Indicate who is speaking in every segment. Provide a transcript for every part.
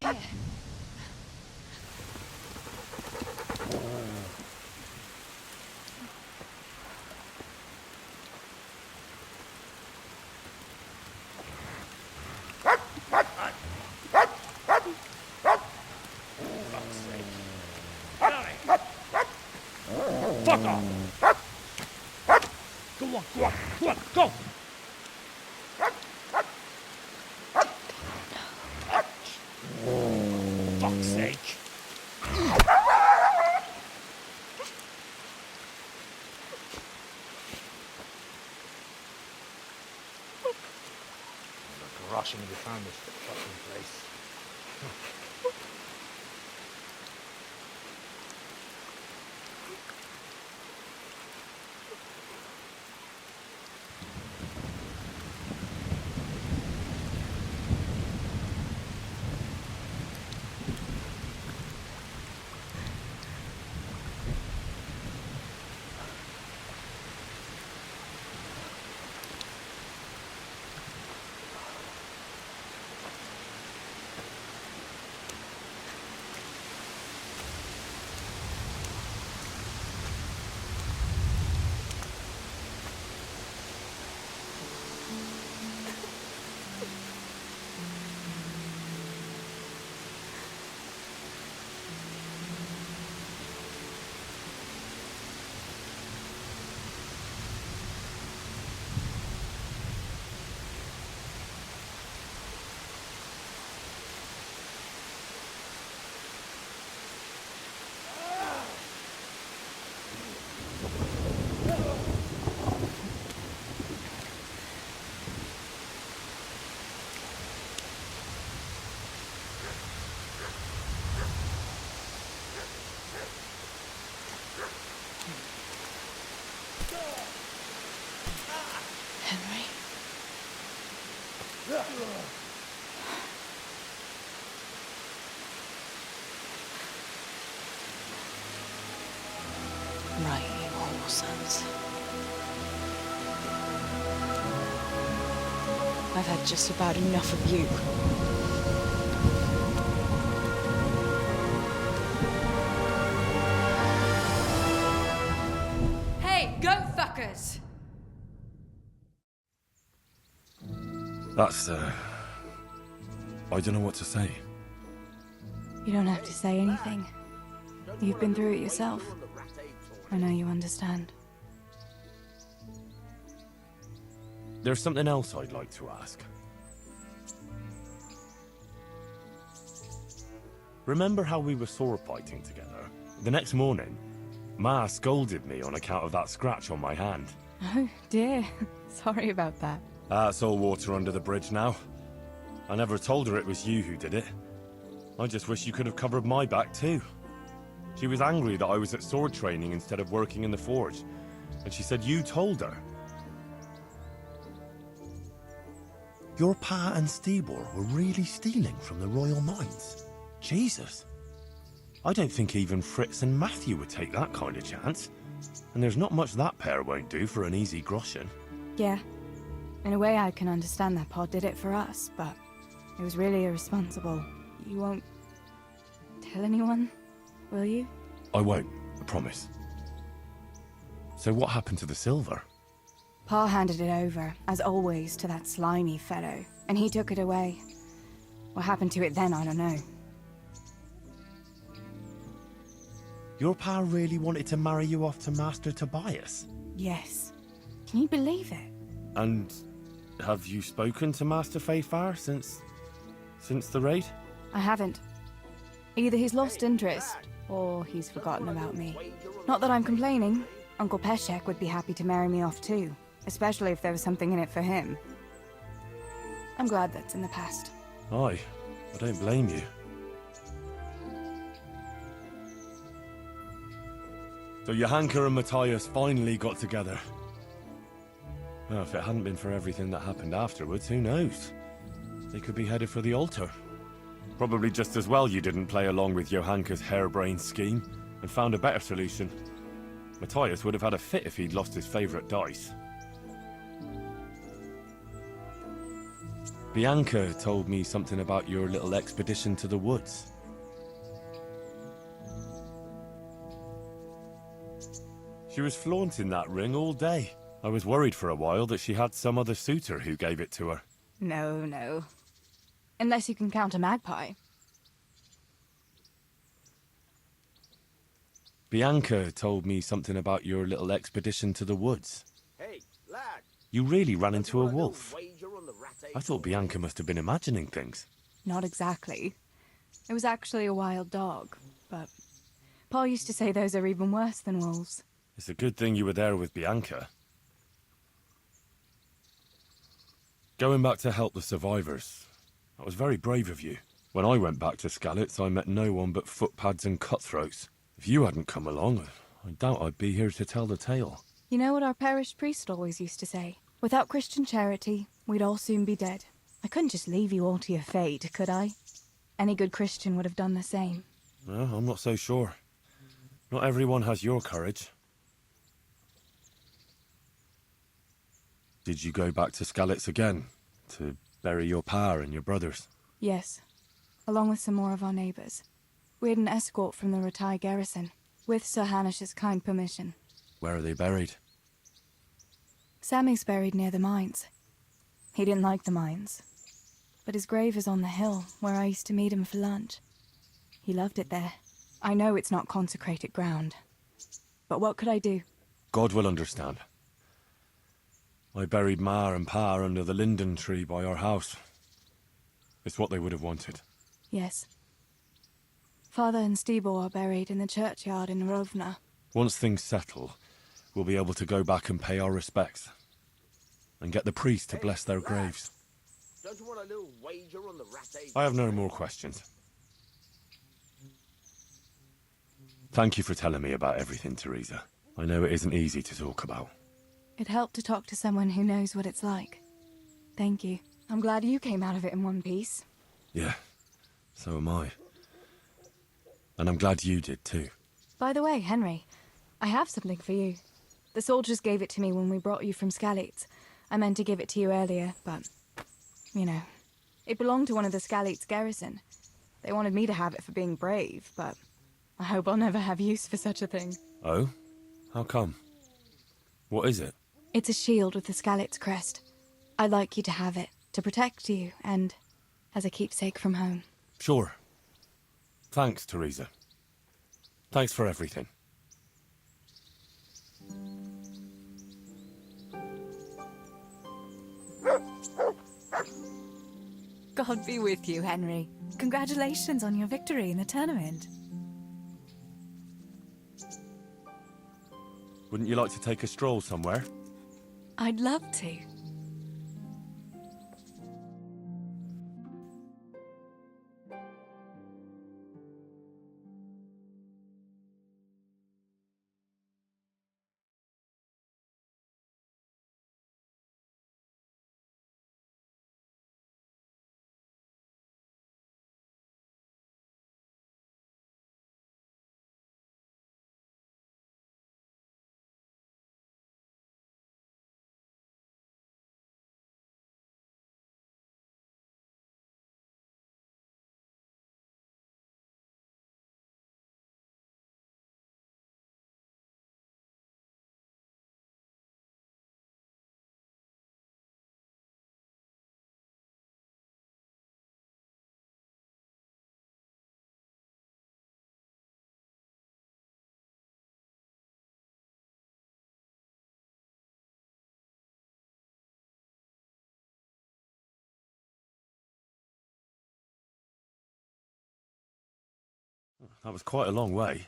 Speaker 1: Here.
Speaker 2: Fuck off! Go on, go on, go on, go! Fuck's sake! Gosh, I never found this fucking place.
Speaker 1: Henry? Right, you whoreson. I've had just about enough of you. Hey, go fuckers!
Speaker 3: That's, I don't know what to say.
Speaker 1: You don't have to say anything. You've been through it yourself. I know you understand.
Speaker 3: There's something else I'd like to ask. Remember how we were sword fighting together? The next morning, Ma scolded me on account of that scratch on my hand.
Speaker 1: Oh, dear. Sorry about that.
Speaker 3: That's all water under the bridge now. I never told her it was you who did it. I just wish you could have covered my back too. She was angry that I was at sword training instead of working in the forge, and she said you told her.
Speaker 4: Your pa and Stibor were really stealing from the royal mines?
Speaker 3: Jesus. I don't think even Fritz and Matthew would take that kind of chance. And there's not much that pair won't do for an easy groschen.
Speaker 1: Yeah. In a way, I can understand that Pa did it for us, but it was really irresponsible. You won't tell anyone, will you?
Speaker 3: I won't, I promise. So what happened to the silver?
Speaker 1: Pa handed it over, as always, to that slimy fellow, and he took it away. What happened to it then, I don't know.
Speaker 4: Your pa really wanted to marry you off to Master Tobias?
Speaker 1: Yes. Can you believe it?
Speaker 3: And have you spoken to Master Fayfar since the raid?
Speaker 1: I haven't. Either he's lost interest, or he's forgotten about me. Not that I'm complaining. Uncle Peshek would be happy to marry me off too, especially if there was something in it for him. I'm glad that's in the past.
Speaker 3: Aye, I don't blame you. So Johanka and Matthias finally got together. Well, if it hadn't been for everything that happened afterwards, who knows? They could be headed for the altar. Probably just as well you didn't play along with Johanka's harebrained scheme and found a better solution. Matthias would have had a fit if he'd lost his favourite dice. Bianca told me something about your little expedition to the woods. She was flaunting that ring all day. I was worried for a while that she had some other suitor who gave it to her.
Speaker 1: No, no. Unless you can count a magpie.
Speaker 3: Bianca told me something about your little expedition to the woods.
Speaker 5: Hey, lad.
Speaker 3: You really ran into a
Speaker 5: Want a little
Speaker 3: wolf.
Speaker 5: wager on the rat
Speaker 3: I thought Bianca must have been imagining things.
Speaker 1: Not exactly. It was actually a wild dog, but Pa used to say those are even worse than wolves.
Speaker 3: It's a good thing you were there with Bianca. Going back to help the survivors, that was very brave of you. When I went back to Skalitz, I met no one but footpads and cutthroats. If you hadn't come along, I doubt I'd be here to tell the tale.
Speaker 1: You know what our parish priest always used to say? Without Christian charity, we'd all soon be dead. I couldn't just leave you all to your fate, could I? Any good Christian would have done the same.
Speaker 3: Well, I'm not so sure. Not everyone has your courage. Did you go back to Skalitz again? To bury your pa and your brothers?
Speaker 1: Yes, along with some more of our neighbours. We had an escort from the retired garrison, with Sir Hanish's kind permission.
Speaker 3: Where are they buried?
Speaker 1: Sammy's buried near the mines. He didn't like the mines, but his grave is on the hill where I used to meet him for lunch. He loved it there. I know it's not consecrated ground, but what could I do?
Speaker 3: God will understand. I buried Ma and Pa under the linden tree by our house. It's what they would have wanted.
Speaker 1: Yes. Father and Stibor are buried in the churchyard in Rovna.
Speaker 3: Once things settle, we'll be able to go back and pay our respects. And get the priest to bless their graves.
Speaker 5: Don't you want a little wager on the rat
Speaker 3: I have no more questions. Thank you for telling me about everything, Teresa. I know it isn't easy to talk about.
Speaker 1: It helped to talk to someone who knows what it's like. Thank you. I'm glad you came out of it in one piece.
Speaker 3: Yeah, so am I. And I'm glad you did too.
Speaker 1: By the way, Henry, I have something for you. The soldiers gave it to me when we brought you from Skalitz. I meant to give it to you earlier, but, you know, it belonged to one of the Skalitz garrison. They wanted me to have it for being brave, but I hope I'll never have use for such a thing.
Speaker 3: Oh? How come? What is it?
Speaker 1: It's a shield with the Skalitz crest. I'd like you to have it, to protect you, and as a keepsake from home.
Speaker 3: Sure. Thanks, Teresa. Thanks for everything.
Speaker 1: God be with you, Henry. Congratulations on your victory in the tournament.
Speaker 3: Wouldn't you like to take a stroll somewhere?
Speaker 1: I'd love to.
Speaker 3: That was quite a long way.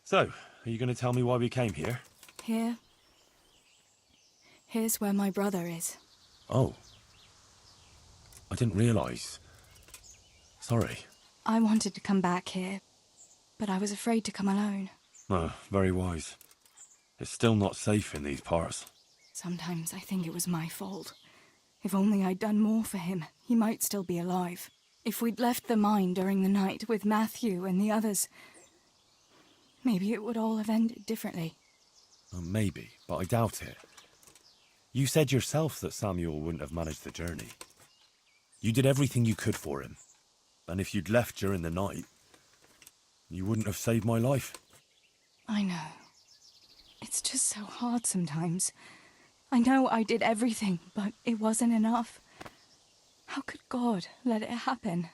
Speaker 3: So, are you going to tell me why we came here?
Speaker 1: Here's where my brother is.
Speaker 3: Oh. I didn't realise. Sorry.
Speaker 1: I wanted to come back here, but I was afraid to come alone.
Speaker 3: Oh, very wise. It's still not safe in these parts.
Speaker 1: Sometimes I think it was my fault. If only I'd done more for him, he might still be alive. If we'd left the mine during the night with Matthew and the others, maybe it would all have ended differently.
Speaker 3: Maybe, but I doubt it. You said yourself that Samuel wouldn't have managed the journey. You did everything you could for him. And if you'd left during the night, you wouldn't have saved my life.
Speaker 1: I know. It's just so hard sometimes. I know I did everything, but it wasn't enough. How could God let it happen?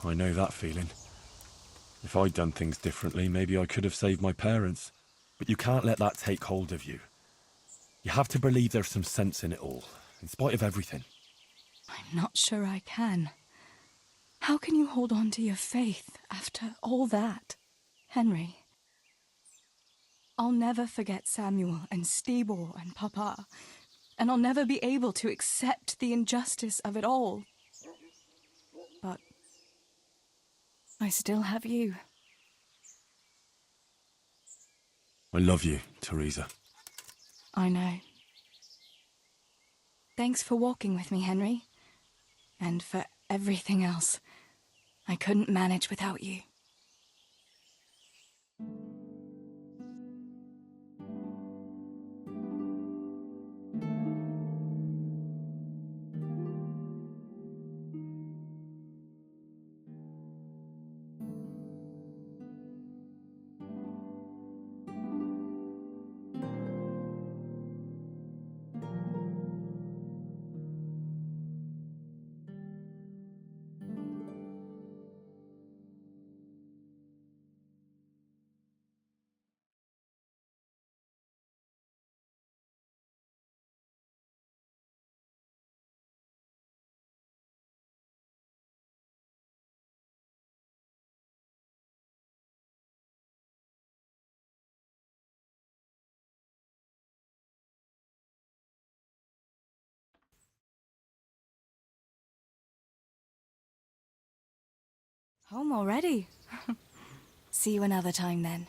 Speaker 3: I know that feeling. If I'd done things differently, maybe I could have saved my parents. But you can't let that take hold of you. You have to believe there's some sense in it all, in spite of everything.
Speaker 1: I'm not sure I can. How can you hold on to your faith after all that? Henry, I'll never forget Samuel and Stibor and Papa, and I'll never be able to accept the injustice of it all. But I still have you.
Speaker 3: I love you, Teresa.
Speaker 1: I know. Thanks for walking with me, Henry. And for everything else. I couldn't manage without you. Home already? See you another time then.